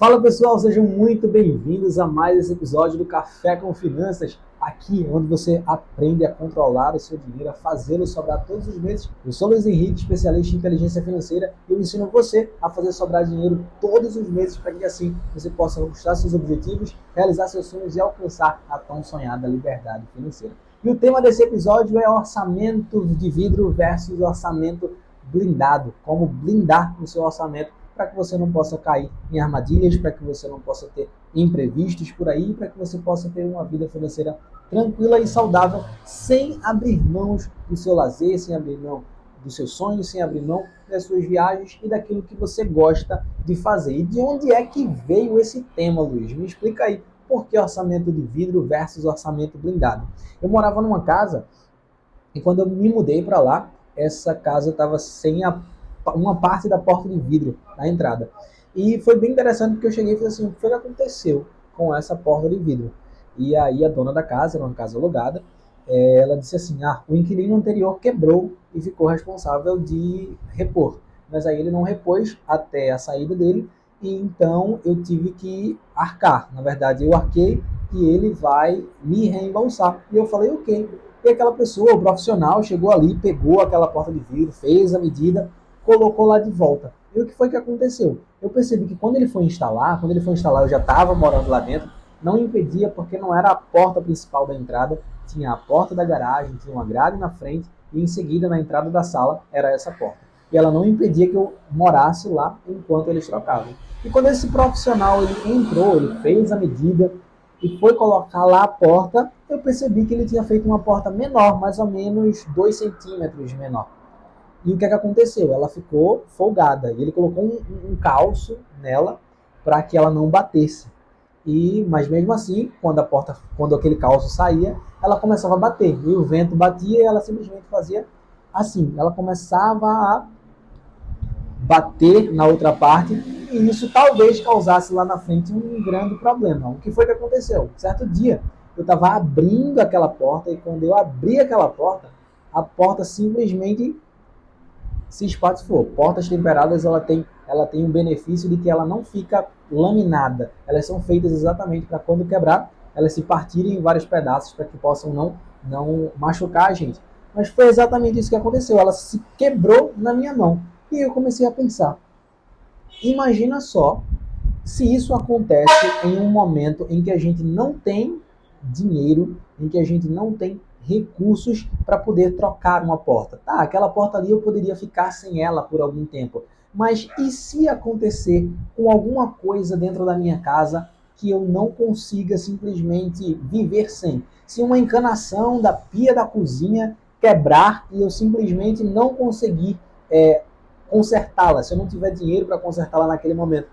Fala pessoal, sejam muito bem-vindos a mais esse episódio do Café com Finanças, aqui onde você aprende a controlar o seu dinheiro, a fazê-lo sobrar todos os meses. Eu sou Luiz Henrique, especialista em inteligência financeira, e eu ensino você a fazer sobrar dinheiro todos os meses para que assim você possa conquistar seus objetivos, realizar seus sonhos e alcançar a tão sonhada liberdade financeira. E o tema desse episódio é orçamento de vidro versus orçamento blindado, como blindar o seu orçamento para que você não possa cair em armadilhas, para que você não possa ter imprevistos por aí, para que você possa ter uma vida financeira tranquila e saudável, sem abrir mãos do seu lazer, sem abrir mão dos seus sonhos, sem abrir mão das suas viagens e daquilo que você gosta de fazer. E de onde é que veio esse tema, Luiz? Me explica aí, por que orçamento de vidro versus orçamento blindado? Eu morava numa casa e quando eu me mudei para lá, essa casa estava sem uma parte da porta de vidro na entrada. E foi bem interessante porque eu cheguei e falei assim, o que foi que aconteceu com essa porta de vidro? E aí a dona da casa, era uma casa alugada, ela disse assim, o inquilino anterior quebrou e ficou responsável de repor. Mas aí ele não repôs até a saída dele, e então eu tive que arcar. Na verdade, eu arquei e ele vai me reembolsar. E eu falei, ok. E aquela pessoa, o profissional, chegou ali, pegou aquela porta de vidro, fez a medida, colocou lá de volta. E o que foi que aconteceu? Eu percebi que quando ele foi instalar, eu já estava morando lá dentro, não impedia porque não era a porta principal da entrada, tinha a porta da garagem, tinha uma grade na frente e em seguida na entrada da sala era essa porta. E ela não impedia que eu morasse lá enquanto eles trocavam. E quando esse profissional ele entrou, ele fez a medida e foi colocar lá a porta, eu percebi que ele tinha feito uma porta menor, mais ou menos 2 centímetros menor. E o que aconteceu? Ela ficou folgada. E ele colocou um calço nela para que ela não batesse. Mas mesmo assim, quando aquele calço saía, ela começava a bater. E o vento batia e ela simplesmente fazia assim. Ela começava a bater na outra parte e isso talvez causasse lá na frente um grande problema. O que foi que aconteceu? Certo dia, eu estava abrindo aquela porta e quando eu abri aquela porta, a porta simplesmente se espatifou. Portas temperadas ela tem um benefício de que ela não fica laminada. Elas são feitas exatamente para quando quebrar, elas se partirem em vários pedaços para que possam não machucar a gente. Mas foi exatamente isso que aconteceu. Ela se quebrou na minha mão. E eu comecei a pensar, imagina só se isso acontece em um momento em que a gente não tem dinheiro, em que a gente não tem recursos para poder trocar uma porta. Tá, aquela porta ali eu poderia ficar sem ela por algum tempo. Mas e se acontecer com alguma coisa dentro da minha casa que eu não consiga simplesmente viver sem? Se uma encanação da pia da cozinha quebrar e eu simplesmente não conseguir consertá-la, se eu não tiver dinheiro para consertá-la naquele momento,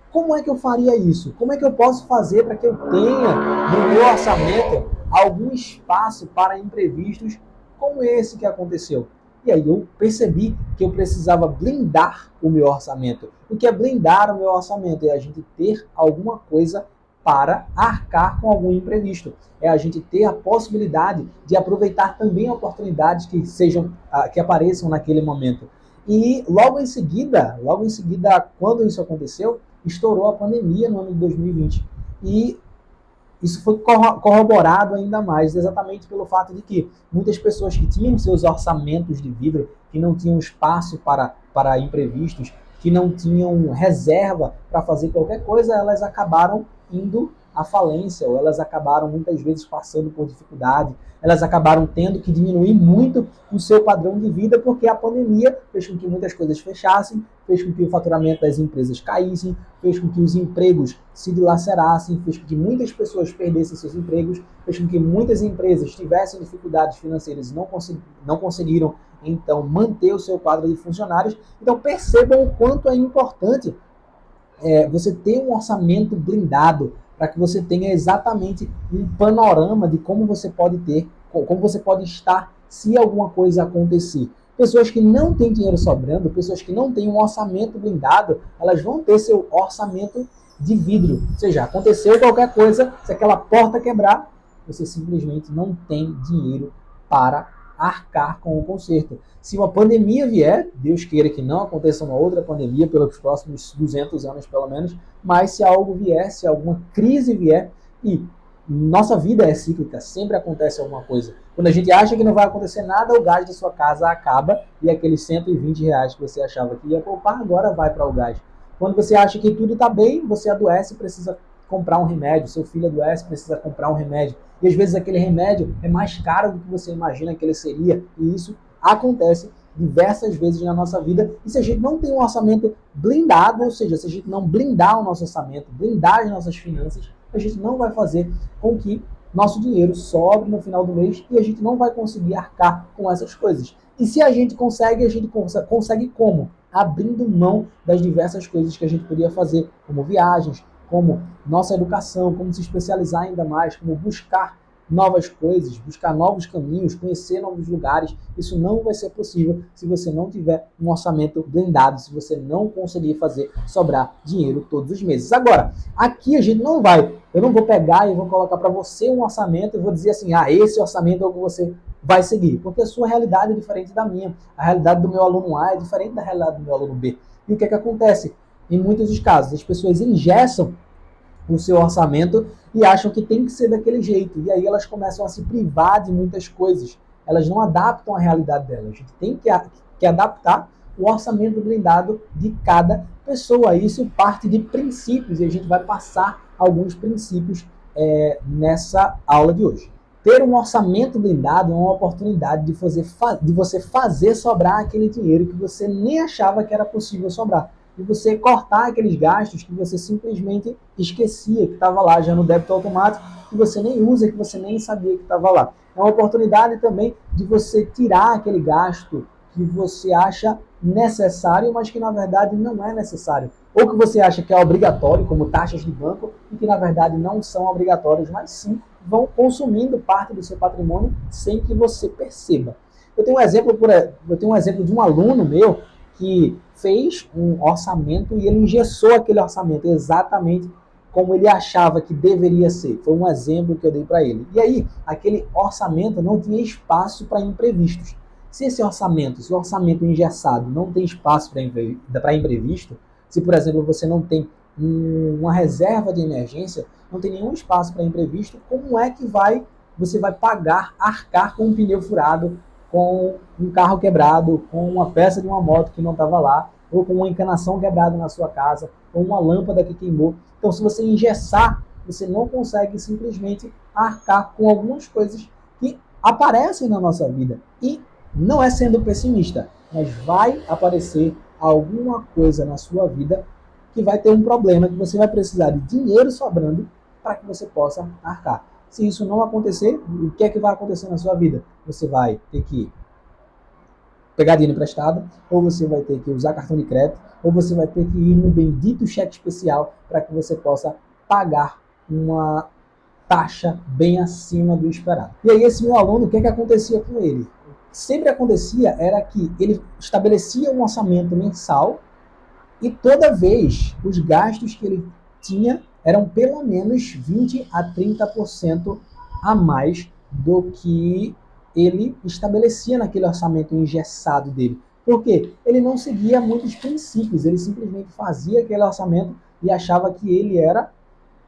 como é que eu faria isso? Como é que eu posso fazer para que eu tenha no meu orçamento algum espaço para imprevistos como esse que aconteceu? E aí eu percebi que eu precisava blindar o meu orçamento. O que é blindar o meu orçamento? É a gente ter alguma coisa para arcar com algum imprevisto. É a gente ter a possibilidade de aproveitar também oportunidades que apareçam naquele momento. E logo em seguida, quando isso aconteceu, estourou a pandemia no ano de 2020. E isso foi corroborado ainda mais, exatamente pelo fato de que muitas pessoas que tinham seus orçamentos de vidro, que não tinham espaço para imprevistos, que não tinham reserva para fazer qualquer coisa, elas acabaram indo à falência, ou elas acabaram muitas vezes passando por dificuldade, elas acabaram tendo que diminuir muito o seu padrão de vida, porque a pandemia fez com que muitas coisas fechassem, fez com que o faturamento das empresas caísse, fez com que os empregos se dilacerassem, fez com que muitas pessoas perdessem seus empregos, fez com que muitas empresas tivessem dificuldades financeiras e não conseguiram, então, manter o seu quadro de funcionários. Então, percebam o quanto é importante você ter um orçamento blindado para que você tenha exatamente um panorama de como você pode estar se alguma coisa acontecer. Pessoas que não têm dinheiro sobrando, pessoas que não têm um orçamento blindado, elas vão ter seu orçamento de vidro. Ou seja, aconteceu qualquer coisa, se aquela porta quebrar, você simplesmente não tem dinheiro para arcar com o conserto. Se uma pandemia vier, Deus queira que não aconteça uma outra pandemia pelos próximos 200 anos pelo menos, mas se algo vier, se alguma crise vier, e nossa vida é cíclica, sempre acontece alguma coisa. Quando a gente acha que não vai acontecer nada, o gás da sua casa acaba e aqueles R$ 120 que você achava que ia poupar, agora vai para o gás. Quando você acha que tudo está bem, você adoece e precisa comprar um remédio, seu filho adoece, precisa comprar um remédio. E às vezes aquele remédio é mais caro do que você imagina que ele seria. E isso acontece diversas vezes na nossa vida. E se a gente não tem um orçamento blindado, ou seja, se a gente não blindar o nosso orçamento, blindar as nossas finanças, a gente não vai fazer com que nosso dinheiro sobre no final do mês e a gente não vai conseguir arcar com essas coisas. E se a gente consegue como? Abrindo mão das diversas coisas que a gente podia fazer, como viagens, como nossa educação, como se especializar ainda mais, como buscar novas coisas, buscar novos caminhos, conhecer novos lugares. Isso não vai ser possível se você não tiver um orçamento blindado, se você não conseguir fazer sobrar dinheiro todos os meses. Agora, aqui a gente não vai, eu não vou pegar e vou colocar para você um orçamento e vou dizer assim, esse orçamento é o que você vai seguir, porque a sua realidade é diferente da minha. A realidade do meu aluno A é diferente da realidade do meu aluno B. E o que é que acontece? Em muitos dos casos, as pessoas engessam o seu orçamento e acham que tem que ser daquele jeito. E aí elas começam a se privar de muitas coisas. Elas não adaptam a realidade delas. A gente tem que adaptar o orçamento blindado de cada pessoa. Isso parte de princípios e a gente vai passar alguns princípios nessa aula de hoje. Ter um orçamento blindado é uma oportunidade de você fazer sobrar aquele dinheiro que você nem achava que era possível sobrar. E você cortar aqueles gastos que você simplesmente esquecia que estava lá já no débito automático, que você nem usa, que você nem sabia que estava lá. É uma oportunidade também de você tirar aquele gasto que você acha necessário, mas que na verdade não é necessário. Ou que você acha que é obrigatório, como taxas de banco, e que na verdade não são obrigatórias, mas sim vão consumindo parte do seu patrimônio sem que você perceba. Eu tenho um exemplo de um aluno meu que fez um orçamento e ele engessou aquele orçamento exatamente como ele achava que deveria ser. Foi um exemplo que eu dei para ele. E aí, aquele orçamento não tinha espaço para imprevistos. Se o orçamento engessado não tem espaço para imprevisto, se, por exemplo, você não tem uma reserva de emergência, não tem nenhum espaço para imprevisto, como é que você vai arcar com um pneu furado, com um carro quebrado, com uma peça de uma moto que não estava lá, ou com uma encanação quebrada na sua casa, ou uma lâmpada que queimou. Então, se você engessar, você não consegue simplesmente arcar com algumas coisas que aparecem na nossa vida. E não é sendo pessimista, mas vai aparecer alguma coisa na sua vida que vai ter um problema, que você vai precisar de dinheiro sobrando para que você possa arcar. Se isso não acontecer, o que é que vai acontecer na sua vida? Você vai ter que pegar dinheiro emprestado, ou você vai ter que usar cartão de crédito, ou você vai ter que ir no bendito cheque especial para que você possa pagar uma taxa bem acima do esperado. E aí esse meu aluno, o que é que acontecia com ele? Sempre acontecia era que ele estabelecia um orçamento mensal e toda vez os gastos que ele tinha eram pelo menos 20 a 30% a mais do que ele estabelecia naquele orçamento engessado dele. Por quê? Ele não seguia muitos princípios, ele simplesmente fazia aquele orçamento e achava que ele era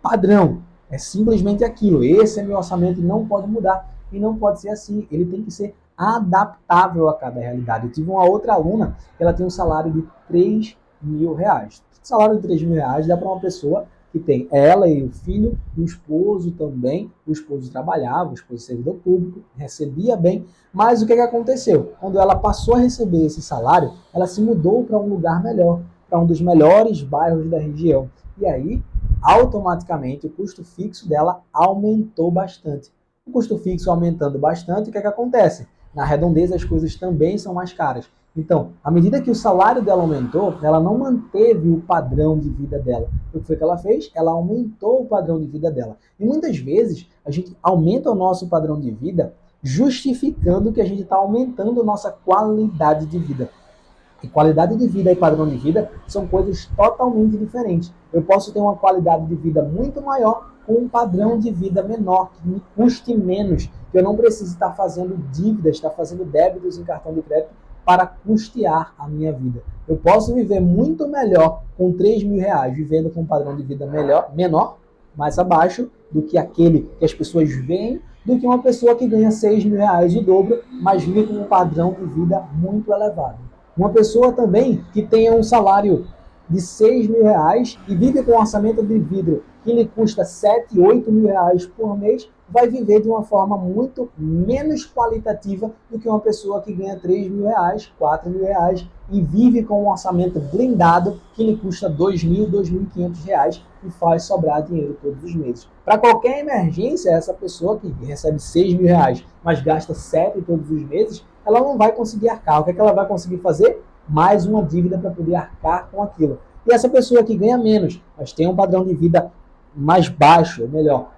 padrão. É simplesmente aquilo. Esse é meu orçamento e não pode mudar. E não pode ser assim. Ele tem que ser adaptável a cada realidade. Eu tive uma outra aluna que ela tem um salário de R$ 3.000. O salário de R$ 3.000 dá para uma pessoa que tem ela e o filho, o esposo também. O esposo trabalhava, o esposo servidor público, recebia bem. Mas o que aconteceu? Quando ela passou a receber esse salário, ela se mudou para um lugar melhor, para um dos melhores bairros da região. E aí, automaticamente, o custo fixo dela aumentou bastante. O custo fixo aumentando bastante, o que acontece? Na redondeza, as coisas também são mais caras. Então, à medida que o salário dela aumentou, ela não manteve o padrão de vida dela. O que foi que ela fez? Ela aumentou o padrão de vida dela. E muitas vezes, a gente aumenta o nosso padrão de vida justificando que a gente está aumentando a nossa qualidade de vida. E qualidade de vida e padrão de vida são coisas totalmente diferentes. Eu posso ter uma qualidade de vida muito maior com um padrão de vida menor, que me custe menos, que eu não precise estar fazendo dívidas, estar fazendo débitos em cartão de crédito para custear a minha vida. Eu posso viver muito melhor com 3 mil reais, vivendo com um padrão de vida menor, mais abaixo do que aquele que as pessoas veem, do que uma pessoa que ganha 6 mil reais, o dobro, mas vive com um padrão de vida muito elevado. Uma pessoa também que tenha um salário de 6 mil reais e vive com um orçamento de vidro que lhe custa 7, 8 mil reais por mês, vai viver de uma forma muito menos qualitativa do que uma pessoa que ganha 3 mil reais, 4 mil reais e vive com um orçamento blindado que lhe custa 2 mil, 2.500 reais e faz sobrar dinheiro todos os meses. Para qualquer emergência, essa pessoa que recebe 6 mil reais, mas gasta 7 todos os meses, ela não vai conseguir arcar. O que é que ela vai conseguir fazer? Mais uma dívida para poder arcar com aquilo. E essa pessoa que ganha menos, mas tem um padrão de vida mais baixo, ou melhor,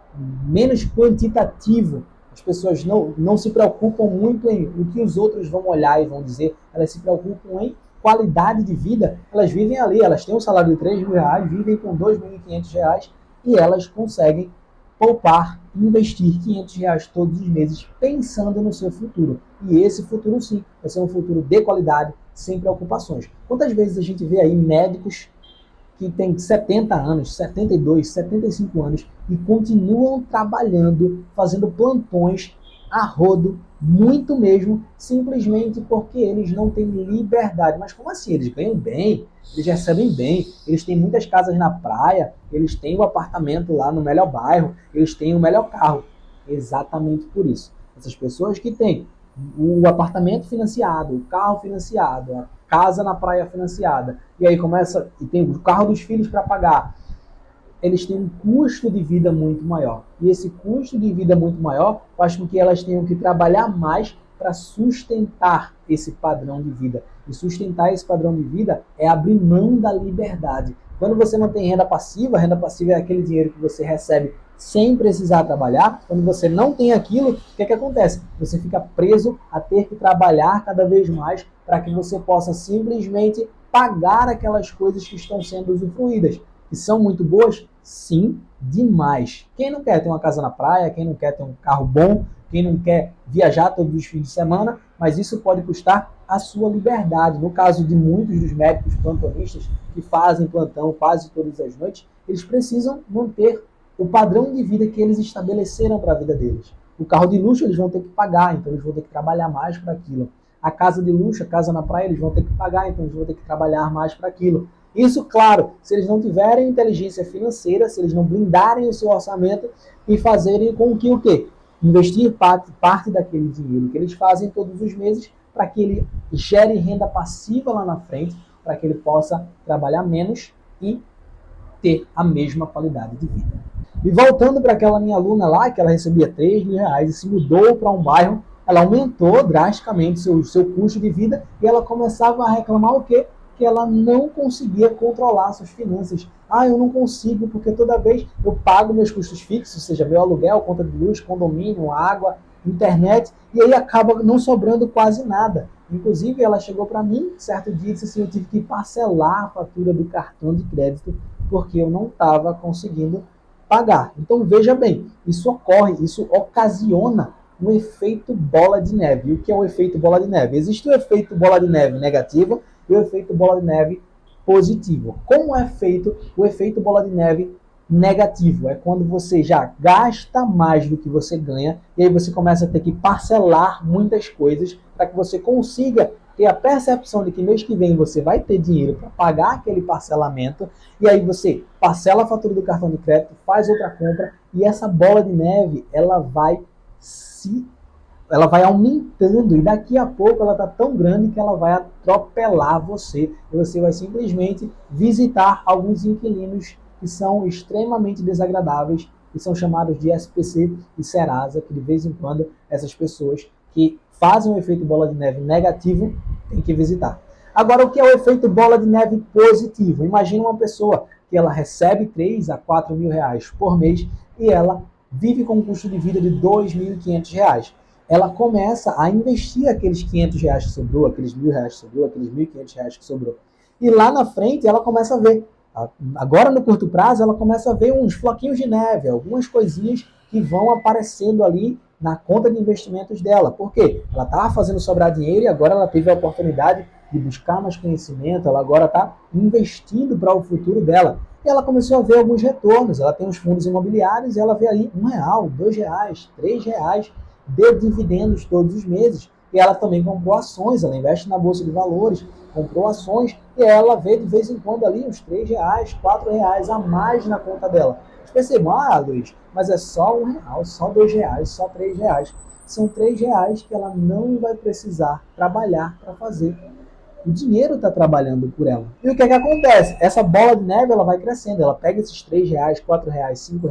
menos quantitativo, as pessoas não se preocupam muito em o que os outros vão olhar e vão dizer, elas se preocupam em qualidade de vida, elas vivem ali, elas têm um salário de 3 mil reais, vivem com 2.500 reais e elas conseguem poupar, investir 500 reais todos os meses pensando no seu futuro. E esse futuro sim, vai ser um futuro de qualidade, sem preocupações. Quantas vezes a gente vê aí médicos que têm 70 anos, 72, 75 anos e continuam trabalhando, fazendo plantões a rodo, muito mesmo, simplesmente porque eles não têm liberdade. Mas como assim? Eles ganham bem, eles recebem bem, eles têm muitas casas na praia, eles têm o apartamento lá no melhor bairro, eles têm o melhor carro. Exatamente por isso. Essas pessoas que têm o apartamento financiado, o carro financiado, a casa na praia financiada, e aí começa, e tem o carro dos filhos para pagar, eles têm um custo de vida muito maior. E esse custo de vida muito maior faz com que elas tenham que trabalhar mais para sustentar esse padrão de vida. E sustentar esse padrão de vida é abrir mão da liberdade. Quando você não tem renda passiva é aquele dinheiro que você recebe sem precisar trabalhar. Quando você não tem aquilo, o que é que acontece? Você fica preso a ter que trabalhar cada vez mais para que você possa simplesmente pagar aquelas coisas que estão sendo usufruídas. Que são muito boas? Sim, demais. Quem não quer ter uma casa na praia, quem não quer ter um carro bom, quem não quer viajar todos os fins de semana, mas isso pode custar a sua liberdade. No caso de muitos dos médicos plantonistas que fazem plantão quase todas as noites, eles precisam manter o padrão de vida que eles estabeleceram para a vida deles. O carro de luxo eles vão ter que pagar, então eles vão ter que trabalhar mais para aquilo. A casa de luxo, a casa na praia, eles vão ter que pagar, então eles vão ter que trabalhar mais para aquilo. Isso, claro, se eles não tiverem inteligência financeira, se eles não blindarem o seu orçamento e fazerem com que o quê? Investir parte daquele dinheiro que eles fazem todos os meses para que ele gere renda passiva lá na frente, para que ele possa trabalhar menos e ter a mesma qualidade de vida. E voltando para aquela minha aluna lá, que ela recebia 3 mil reais e se mudou para um bairro, ela aumentou drasticamente seu custo de vida e ela começava a reclamar o quê? Que ela não conseguia controlar suas finanças. Ah, eu não consigo, porque toda vez eu pago meus custos fixos, seja meu aluguel, conta de luz, condomínio, água, internet, e aí acaba não sobrando quase nada. Inclusive, ela chegou para mim, certo dia, e disse assim, eu tive que parcelar a fatura do cartão de crédito, porque eu não estava conseguindo pagar. Então, veja bem, isso ocorre, isso ocasiona um efeito bola de neve. E o que é o efeito bola de neve? Existe o efeito bola de neve negativo e o efeito bola de neve positivo. Como é feito o efeito bola de neve negativo? É quando você já gasta mais do que você ganha e aí você começa a ter que parcelar muitas coisas para que você consiga ter a percepção de que mês que vem você vai ter dinheiro para pagar aquele parcelamento e aí você parcela a fatura do cartão de crédito, faz outra compra e essa bola de neve ela vai aumentando e daqui a pouco ela está tão grande que ela vai atropelar você e você vai simplesmente visitar alguns inquilinos que são extremamente desagradáveis e são chamados de SPC e Serasa, que de vez em quando essas pessoas que fazem o efeito bola de neve negativo têm que visitar. Agora, o que é o efeito bola de neve positivo? Imagina uma pessoa que ela recebe 3 a 4 mil reais por mês e ela vive com um custo de vida de 2.500 reais. ela começa a investir aqueles R$ 500 que sobrou, aqueles R$ 1.000 que sobrou, aqueles R$ 1.500 que sobrou. E lá na frente ela começa a ver, agora no curto prazo, ela começa a ver uns floquinhos de neve, algumas coisinhas que vão aparecendo ali na conta de investimentos dela. Por quê? Ela estava fazendo sobrar dinheiro e agora ela teve a oportunidade de buscar mais conhecimento, ela agora está investindo para o futuro dela. E ela começou a ver alguns retornos, ela tem os fundos imobiliários e ela vê ali R$ 1, R$ 2, R$ 3 de dividendos todos os meses. E ela também comprou ações, ela investe na Bolsa de Valores, comprou ações e ela vê de vez em quando ali uns R$ 3, R$ 4 a mais na conta dela. Vocês percebam, Luiz, mas é só R$ 1, só R$ 2, só R$ 3. São R$ 3 que ela não vai precisar trabalhar para fazer. O dinheiro está trabalhando por ela. E o que é que acontece? Essa bola de neve ela vai crescendo, ela pega esses R$ 3, R$ 4, R$ 5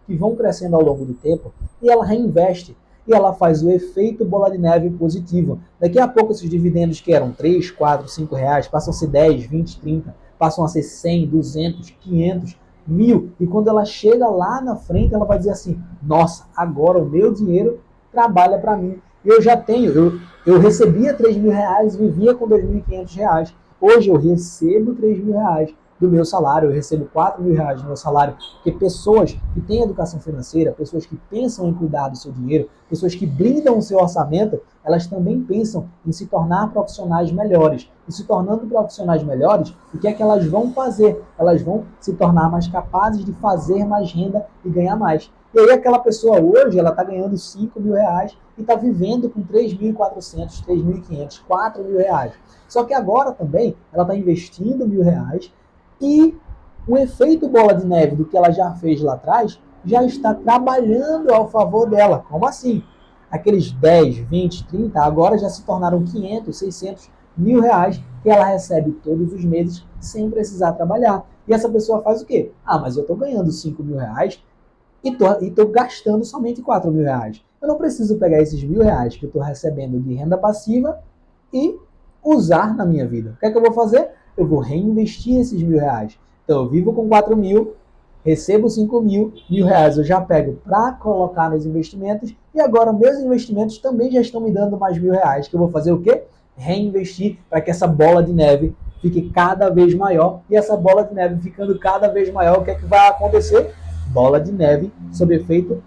que vão crescendo ao longo do tempo e ela reinveste. E ela faz o efeito bola de neve positivo. Daqui a pouco esses dividendos que eram 3, 4, 5 reais passam a ser 10, 20, 30, passam a ser 100, 200, 500, 1.000. E quando ela chega lá na frente, ela vai dizer assim, nossa, agora o meu dinheiro trabalha para mim. Eu já tenho, eu recebia R$ 3.000 e vivia com R$ 2.500. Hoje eu recebo R$ 3.000 do meu salário, eu recebo R$ 4.000 do meu salário, porque pessoas que têm educação financeira, pessoas que pensam em cuidar do seu dinheiro, pessoas que blindam o seu orçamento, elas também pensam em se tornar profissionais melhores. E se tornando profissionais melhores, o que é que elas vão fazer? Elas vão se tornar mais capazes de fazer mais renda e ganhar mais. E aí aquela pessoa hoje, ela está ganhando R$ 5.000 e está vivendo com 3.400, 3.500, R$ 4.000. Só que agora também ela está investindo R$ 1.000 e o efeito bola de neve do que ela já fez lá atrás já está trabalhando ao favor dela. Como assim? Aqueles 10, 20, 30 agora já se tornaram 500, 600, R$ 1.000 que ela recebe todos os meses sem precisar trabalhar. E essa pessoa faz o quê? Mas eu estou ganhando R$ 5.000 e estou gastando somente R$ 4.000. Eu não preciso pegar esses R$ 1.000 que eu estou recebendo de renda passiva e usar na minha vida. O que é que eu vou fazer? Eu vou reinvestir esses R$ 1.000. Então eu vivo com 4.000, recebo 5.000, R$ 1.000 eu já pego para colocar nos investimentos e agora meus investimentos também já estão me dando mais R$ 1.000 que eu vou fazer o quê? Reinvestir para que essa bola de neve fique cada vez maior e essa bola de neve ficando cada vez maior, o que é que vai acontecer? Bola de neve sob efeito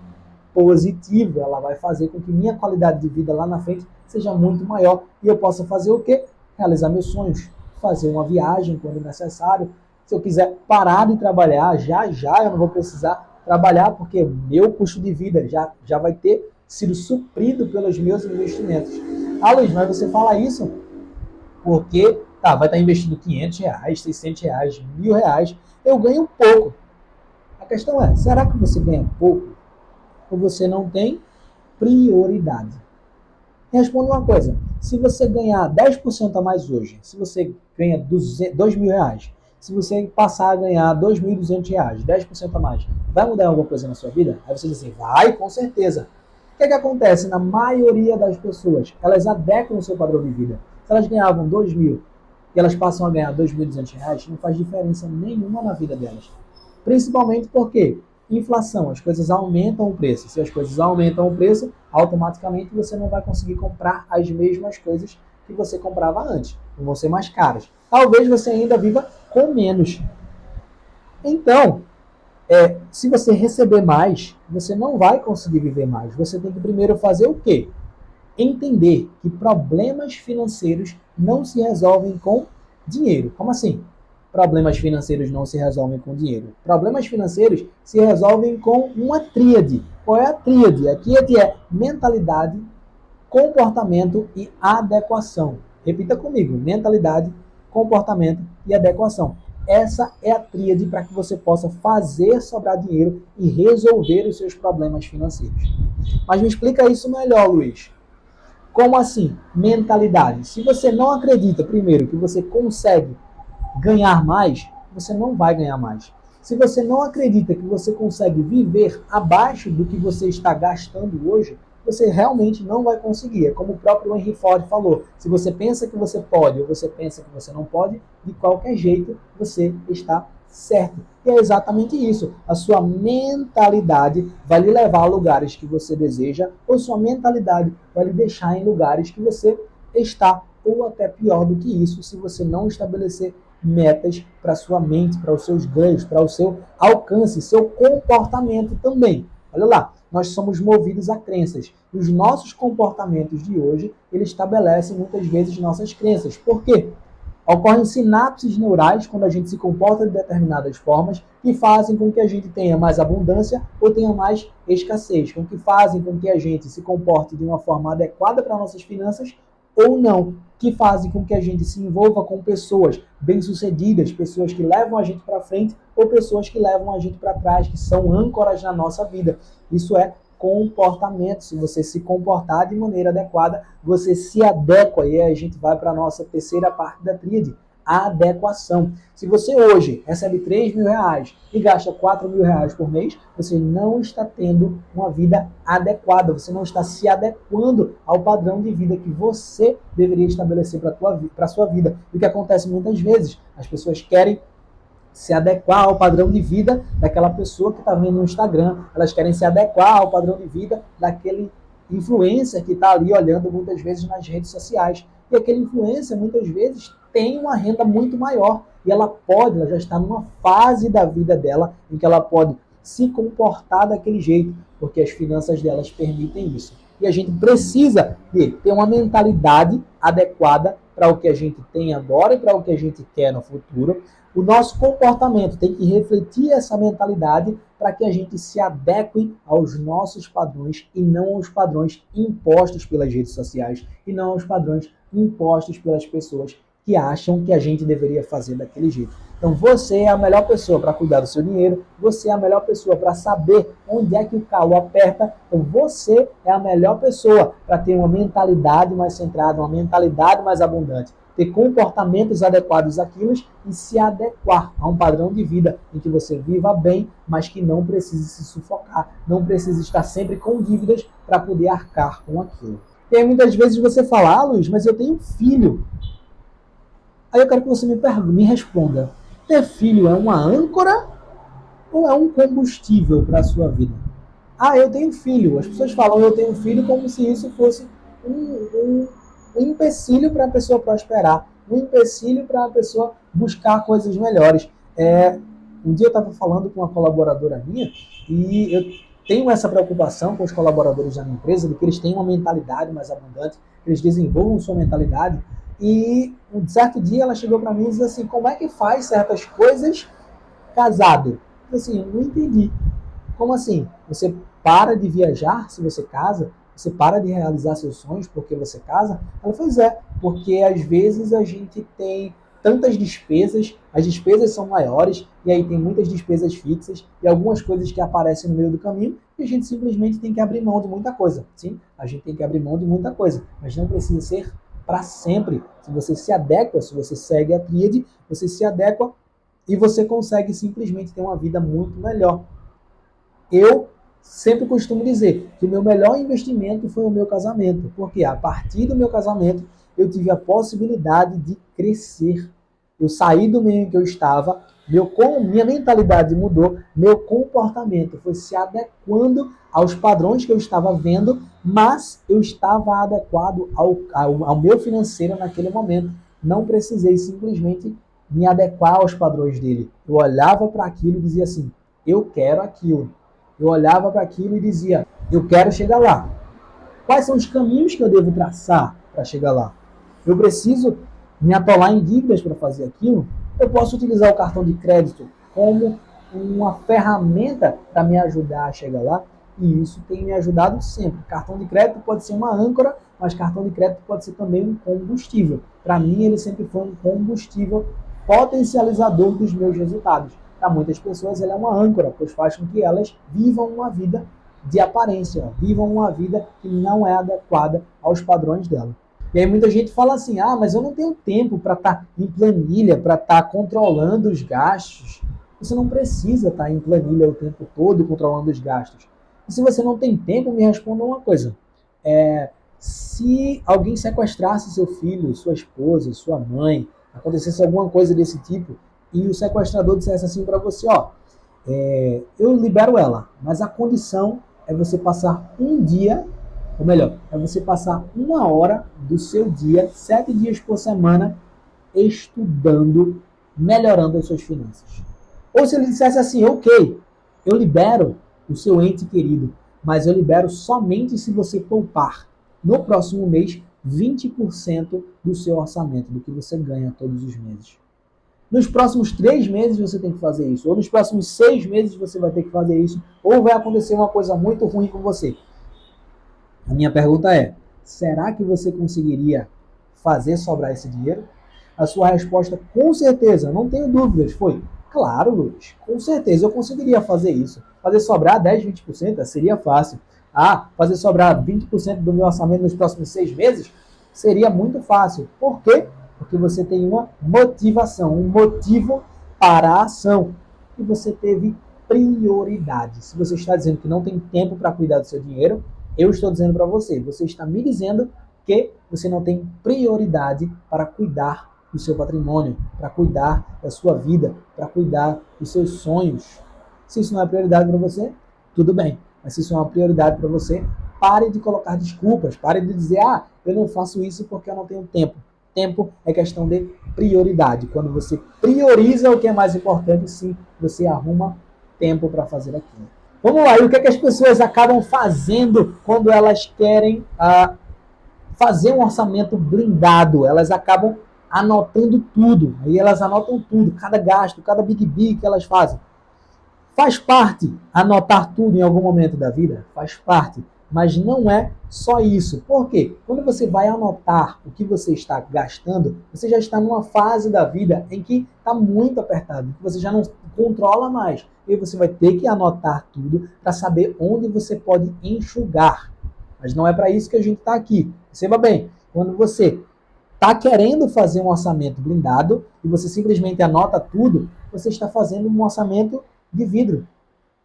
positivo, ela vai fazer com que minha qualidade de vida lá na frente seja muito maior e eu possa fazer o quê? Realizar meus sonhos, fazer uma viagem quando necessário. Se eu quiser parar de trabalhar, já eu não vou precisar trabalhar porque meu custo de vida já vai ter sido suprido pelos meus investimentos. Luiz, mas você fala isso porque vai estar investindo R$ 500, R$ 600, R$ 1.000, eu ganho pouco. A questão é, será que você ganha pouco ou você não tem prioridade? Responda uma coisa, se você ganhar 10% a mais hoje, se você ganha R$ 2.000, se você passar a ganhar R$ 2.200, 10% a mais, vai mudar alguma coisa na sua vida? Aí você diz assim, vai, com certeza. O que é que acontece na maioria das pessoas? Elas adequam o seu padrão de vida. Se elas ganhavam 2.000 e elas passam a ganhar R$ 2.200, não faz diferença nenhuma na vida delas. Principalmente porque inflação, as coisas aumentam o preço. Se as coisas aumentam o preço, automaticamente você não vai conseguir comprar as mesmas coisas que você comprava antes. Vão ser mais caras. Talvez você ainda viva com menos. Então, se você receber mais, você não vai conseguir viver mais. Você tem que primeiro fazer o quê? Entender que problemas financeiros não se resolvem com dinheiro. Como assim? Problemas financeiros não se resolvem com dinheiro. Problemas financeiros se resolvem com uma tríade. Qual é a tríade? A tríade é mentalidade, comportamento e adequação. Repita comigo: mentalidade, comportamento e adequação. Essa é a tríade para que você possa fazer sobrar dinheiro e resolver os seus problemas financeiros. Mas me explica isso melhor, Luiz. Como assim? Mentalidade. Se você não acredita, primeiro, que você consegue ganhar mais, você não vai ganhar mais. Se você não acredita que você consegue viver abaixo do que você está gastando hoje, você realmente não vai conseguir. É como o próprio Henry Ford falou, se você pensa que você pode ou você pensa que você não pode, de qualquer jeito você está certo. E é exatamente isso. A sua mentalidade vai lhe levar a lugares que você deseja, ou sua mentalidade vai lhe deixar em lugares que você está, ou até pior do que isso, se você não estabelecer metas para sua mente, para os seus ganhos, para o seu alcance, seu comportamento também. Olha lá, nós somos movidos a crenças. E os nossos comportamentos de hoje, eles estabelecem muitas vezes nossas crenças. Por quê? Ocorrem sinapses neurais quando a gente se comporta de determinadas formas que fazem com que a gente tenha mais abundância ou tenha mais escassez, com que fazem com que a gente se comporte de uma forma adequada para nossas finanças ou não, que fazem com que a gente se envolva com pessoas bem-sucedidas, pessoas que levam a gente para frente ou pessoas que levam a gente para trás, que são âncoras na nossa vida. Isso é comportamento. Se você se comportar de maneira adequada, você se adequa. E aí a gente vai para a nossa terceira parte da tríade, a adequação. Se você hoje recebe 3 mil reais e gasta 4 mil reais por mês, você não está tendo uma vida adequada, você não está se adequando ao padrão de vida que você deveria estabelecer para a sua vida. E o que acontece muitas vezes, as pessoas querem se adequar ao padrão de vida daquela pessoa que está vendo no Instagram, elas querem se adequar ao padrão de vida daquele influencer que está ali olhando muitas vezes nas redes sociais. E aquele influencer muitas vezes tem uma renda muito maior e ela já está numa fase da vida dela em que ela pode se comportar daquele jeito, porque as finanças delas permitem isso. E a gente precisa ter uma mentalidade adequada para o que a gente tem agora e para o que a gente quer no futuro. O nosso comportamento tem que refletir essa mentalidade para que a gente se adeque aos nossos padrões e não aos padrões impostos pelas redes sociais e não aos padrões impostos pelas pessoas que acham que a gente deveria fazer daquele jeito. Então você é a melhor pessoa para cuidar do seu dinheiro, você é a melhor pessoa para saber onde é que o calo aperta, então você é a melhor pessoa para ter uma mentalidade mais centrada, uma mentalidade mais abundante, ter comportamentos adequados àquilo e se adequar a um padrão de vida em que você viva bem, mas que não precise se sufocar, não precise estar sempre com dívidas para poder arcar com aquilo. E aí muitas vezes você fala, ah, Luiz, mas eu tenho um filho. Aí eu quero que você me responda, ter filho é uma âncora ou é um combustível para a sua vida? Ah, eu tenho filho. As pessoas falam eu tenho filho como se isso fosse um empecilho para a pessoa prosperar, um empecilho para a pessoa buscar coisas melhores. Um dia eu estava falando com uma colaboradora minha e eu tenho essa preocupação com os colaboradores da minha empresa, de que eles tenham uma mentalidade mais abundante, que eles desenvolvam sua mentalidade. E um certo dia ela chegou para mim e disse assim, como é que faz certas coisas casado? Eu disse assim, eu não entendi. Como assim? Você para de viajar se você casa? Você para de realizar seus sonhos porque você casa? Ela falou, porque às vezes a gente tem tantas despesas, as despesas são maiores, e aí tem muitas despesas fixas, e algumas coisas que aparecem no meio do caminho, e a gente simplesmente tem que abrir mão de muita coisa. Sim, a gente tem que abrir mão de muita coisa, mas não precisa ser para sempre. Se você se adequa, se você segue a tríade, você se adequa e você consegue simplesmente ter uma vida muito melhor. Eu sempre costumo dizer que o meu melhor investimento foi o meu casamento, porque a partir do meu casamento eu tive a possibilidade de crescer. Eu saí do meio em que eu estava, minha mentalidade mudou, meu comportamento foi se adequando aos padrões que eu estava vendo, mas eu estava adequado ao meu financeiro naquele momento. Não precisei simplesmente me adequar aos padrões dele. Eu olhava para aquilo e dizia assim, eu quero aquilo. Eu olhava para aquilo e dizia, eu quero chegar lá. Quais são os caminhos que eu devo traçar para chegar lá? Eu preciso me atolar em dívidas para fazer aquilo? Eu posso utilizar o cartão de crédito como uma ferramenta para me ajudar a chegar lá? E isso tem me ajudado sempre. Cartão de crédito pode ser uma âncora, mas cartão de crédito pode ser também um combustível. Para mim, ele sempre foi um combustível potencializador dos meus resultados. Para muitas pessoas, ele é uma âncora, pois faz com que elas vivam uma vida de aparência, vivam uma vida que não é adequada aos padrões dela. E aí muita gente fala assim, mas eu não tenho tempo para estar em planilha, para estar controlando os gastos. Você não precisa estar em planilha o tempo todo controlando os gastos. E se você não tem tempo, me responda uma coisa. Se alguém sequestrasse seu filho, sua esposa, sua mãe, acontecesse alguma coisa desse tipo, e o sequestrador dissesse assim para você, ó, eu libero ela, mas a condição é você passar um dia, ou melhor, é você passar 1 hora do seu dia, 7 dias por semana, estudando, melhorando as suas finanças. Ou se ele dissesse assim, ok, eu libero o seu ente querido, mas eu libero somente se você poupar no próximo mês 20% do seu orçamento, do que você ganha todos os meses. Nos próximos 3 meses você tem que fazer isso, ou nos próximos 6 meses você vai ter que fazer isso, ou vai acontecer uma coisa muito ruim com você. A minha pergunta é, será que você conseguiria fazer sobrar esse dinheiro? A sua resposta, com certeza, não tenho dúvidas, foi, claro, Luiz, com certeza eu conseguiria fazer isso. Fazer sobrar 10, 20% seria fácil. Fazer sobrar 20% do meu orçamento nos próximos 6 meses seria muito fácil. Por quê? Porque você tem uma motivação, um motivo para a ação. E você teve prioridade. Se você está dizendo que não tem tempo para cuidar do seu dinheiro, eu estou dizendo para você, você está me dizendo que você não tem prioridade para cuidar do seu patrimônio, para cuidar da sua vida, para cuidar dos seus sonhos. Se isso não é prioridade para você, tudo bem. Mas se isso é uma prioridade para você, pare de colocar desculpas, pare de dizer, eu não faço isso porque eu não tenho tempo. Tempo é questão de prioridade. Quando você prioriza o que é mais importante, sim, você arruma tempo para fazer aquilo. Vamos lá, e o que é que as pessoas acabam fazendo quando elas querem fazer um orçamento blindado? Elas acabam anotando tudo. Aí elas anotam tudo, cada gasto, cada big que elas fazem. Faz parte anotar tudo em algum momento da vida? Faz parte. Mas não é só isso. Por quê? Quando você vai anotar o que você está gastando, você já está numa fase da vida em que está muito apertado, que você já não controla mais. E você vai ter que anotar tudo para saber onde você pode enxugar. Mas não é para isso que a gente está aqui. Perceba bem, quando você está querendo fazer um orçamento blindado e você simplesmente anota tudo, você está fazendo um orçamento de vidro.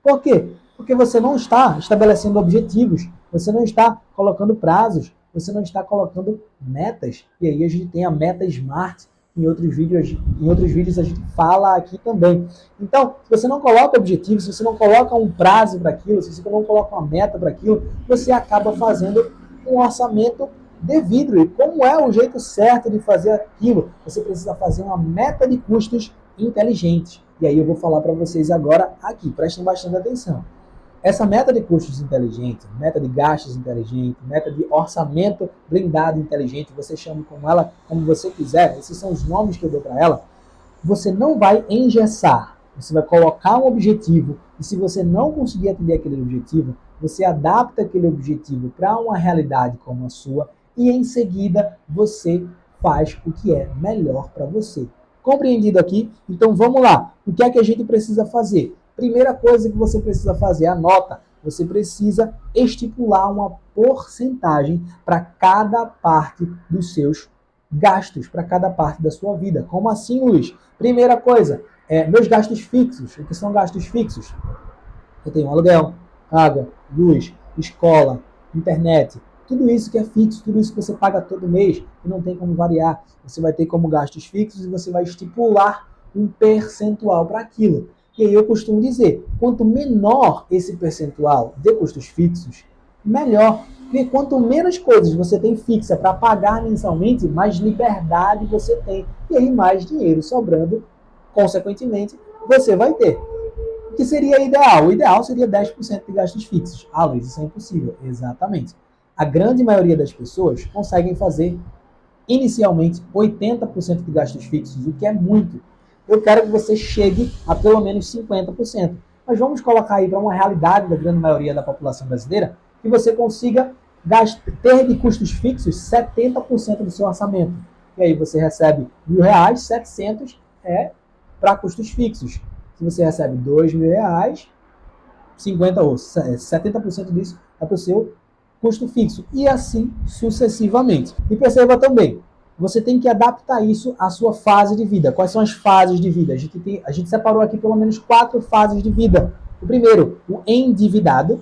Por quê? Porque você não está estabelecendo objetivos, você não está colocando prazos, você não está colocando metas. E aí a gente tem a meta SMART, em outros vídeos a gente fala aqui também. Então, se você não coloca objetivos, se você não coloca um prazo para aquilo, se você não coloca uma meta para aquilo, você acaba fazendo um orçamento de vidro. E como é o jeito certo de fazer aquilo? Você precisa fazer uma meta de custos inteligentes. E aí eu vou falar para vocês agora aqui, prestem bastante atenção. Essa meta de custos inteligente, meta de gastos inteligente, meta de orçamento blindado inteligente, você chama com ela como você quiser, esses são os nomes que eu dou para ela, você não vai engessar, você vai colocar um objetivo e se você não conseguir atender aquele objetivo, você adapta aquele objetivo para uma realidade como a sua e em seguida você faz o que é melhor para você. Compreendido aqui? Então vamos lá. O que é que a gente precisa fazer? Primeira coisa que você precisa fazer, anota. Você precisa estipular uma porcentagem para cada parte dos seus gastos, para cada parte da sua vida. Como assim, Luiz? Primeira coisa, meus gastos fixos. O que são gastos fixos? Eu tenho aluguel, água, luz, escola, internet. Tudo isso que é fixo, tudo isso que você paga todo mês e não tem como variar. Você vai ter como gastos fixos e você vai estipular um percentual para aquilo. E aí eu costumo dizer, quanto menor esse percentual de custos fixos, melhor. Porque quanto menos coisas você tem fixa para pagar mensalmente, mais liberdade você tem. E aí mais dinheiro sobrando, consequentemente, você vai ter. O que seria ideal? O ideal seria 10% de gastos fixos. Luiz, isso é impossível. Exatamente. A grande maioria das pessoas conseguem fazer, inicialmente, 80% de gastos fixos, o que é muito. Eu quero que você chegue a pelo menos 50%. Mas vamos colocar aí para uma realidade da grande maioria da população brasileira, que você consiga ter de custos fixos 70% do seu orçamento. E aí você recebe R$1.000, 700 é para custos fixos. Se você recebe R$2.000, 50 ou 70% disso é para o seu custo fixo. E assim sucessivamente. E perceba também, você tem que adaptar isso à sua fase de vida. Quais são as fases de vida? A gente separou aqui pelo menos 4 fases de vida. O primeiro, o endividado.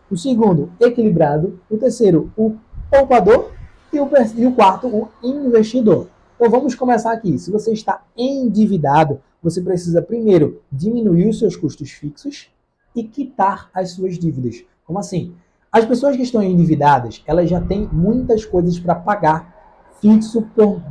O segundo, equilibrado. O terceiro, o poupador. E o quarto, o investidor. Então vamos começar aqui. Se você está endividado, você precisa primeiro diminuir os seus custos fixos e quitar as suas dívidas. Como assim? As pessoas que estão endividadas, elas já têm muitas coisas para pagar fixo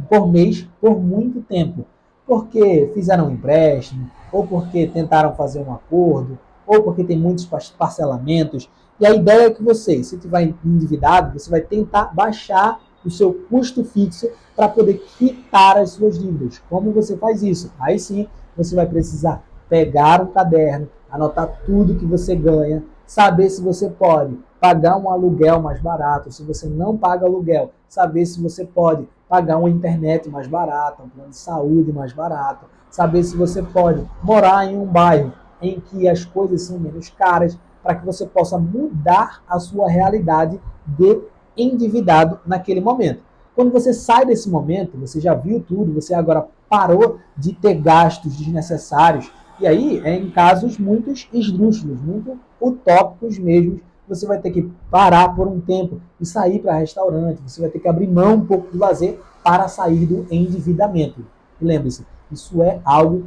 por mês por muito tempo. Porque fizeram um empréstimo, ou porque tentaram fazer um acordo, ou porque tem muitos parcelamentos. E a ideia é que você, se estiver endividado, você vai tentar baixar o seu custo fixo para poder quitar as suas dívidas. Como você faz isso? Aí sim, você vai precisar pegar um caderno, anotar tudo que você ganha, saber se você pode pagar um aluguel mais barato, se você não paga aluguel, saber se você pode pagar uma internet mais barata, um plano de saúde mais barato, saber se você pode morar em um bairro em que as coisas são menos caras, para que você possa mudar a sua realidade de endividado naquele momento. Quando você sai desse momento, você já viu tudo, você agora parou de ter gastos desnecessários, e aí é em casos muito esdrúxulos, muito utópicos mesmo, você vai ter que parar por um tempo e sair para restaurante, você vai ter que abrir mão um pouco do lazer para sair do endividamento. E lembre-se, isso é algo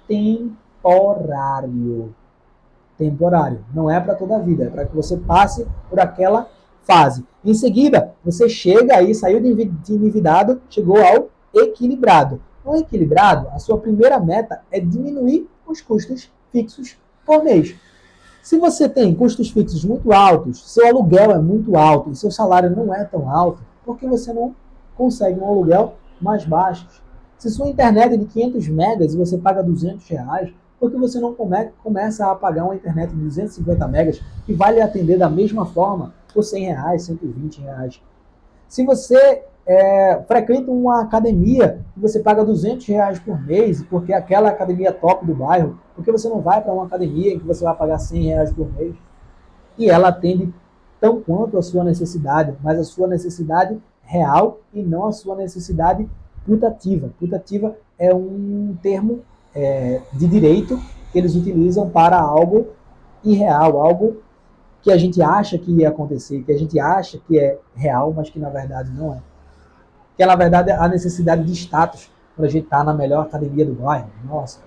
temporário. Temporário. Não é para toda a vida, é para que você passe por aquela fase. Em seguida, você chega aí, saiu de endividado, chegou ao equilibrado. No equilibrado, a sua primeira meta é diminuir os custos fixos por mês. Se você tem custos fixos muito altos, seu aluguel é muito alto e seu salário não é tão alto, por que você não consegue um aluguel mais baixo? Se sua internet é de 500 megas e você paga R$ 200, por que você não começa a pagar uma internet de 250 megas que vai lhe atender da mesma forma por R$ 100, R$ 120? Se você frequenta uma academia e você paga R$ 200 por mês, porque é aquela academia top do bairro, porque você não vai para uma academia em que você vai pagar R$ 100 por mês? E ela atende tão quanto a sua necessidade, mas a sua necessidade real e não a sua necessidade putativa. Putativa é um termo de direito que eles utilizam para algo irreal, algo que a gente acha que ia acontecer, que a gente acha que é real, mas que na verdade não é. Que é, na verdade, a necessidade de status para a gente estar na melhor academia do bairro. Nossa.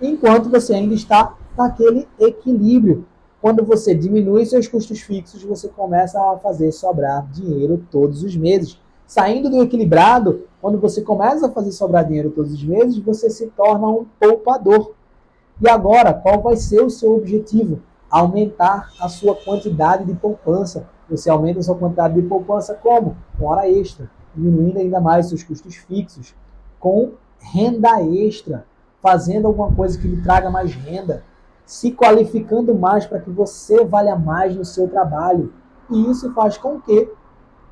Enquanto você ainda está naquele equilíbrio. Quando você diminui seus custos fixos, você começa a fazer sobrar dinheiro todos os meses. Saindo do equilibrado, quando você começa a fazer sobrar dinheiro todos os meses, você se torna um poupador. E agora, qual vai ser o seu objetivo? Aumentar a sua quantidade de poupança. Você aumenta a sua quantidade de poupança como? Com hora extra, diminuindo ainda mais seus custos fixos, com renda extra, fazendo alguma coisa que lhe traga mais renda, se qualificando mais para que você valha mais no seu trabalho. E isso faz com que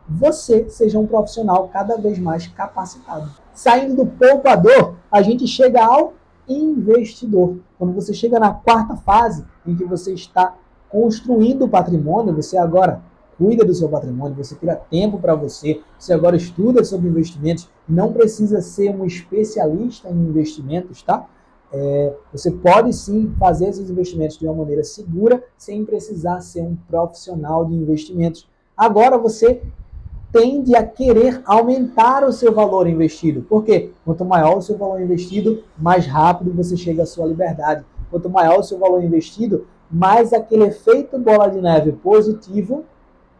você seja um profissional cada vez mais capacitado. Saindo do poupador, a gente chega ao investidor. Quando você chega na quarta fase, em que você está construindo o patrimônio, você agora cuida do seu patrimônio, você tira tempo para você, você agora estuda sobre investimentos, não precisa ser um especialista em investimentos, tá? Você pode sim fazer esses investimentos de uma maneira segura, sem precisar ser um profissional de investimentos. Agora você tende a querer aumentar o seu valor investido. Por quê? Quanto maior o seu valor investido, mais rápido você chega à sua liberdade. Quanto maior o seu valor investido, mais aquele efeito bola de neve positivo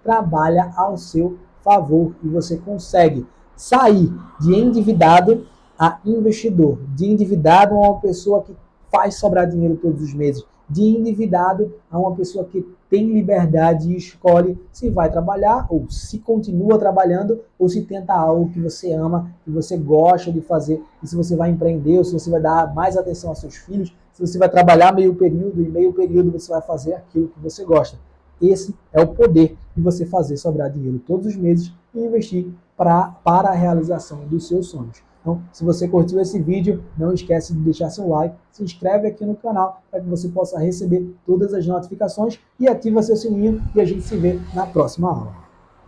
trabalha ao seu favor e você consegue sair de endividado a investidor, de endividado a uma pessoa que faz sobrar dinheiro todos os meses, de endividado a uma pessoa que tem liberdade e escolhe se vai trabalhar ou se continua trabalhando ou se tenta algo que você ama, que você gosta de fazer, e se você vai empreender ou se você vai dar mais atenção aos seus filhos, se você vai trabalhar meio período e meio período você vai fazer aquilo que você gosta. Esse é o poder de você fazer sobrar dinheiro todos os meses e investir para a realização dos seus sonhos. Então, se você curtiu esse vídeo, não esquece de deixar seu like, se inscreve aqui no canal para que você possa receber todas as notificações e ativa seu sininho e a gente se vê na próxima aula.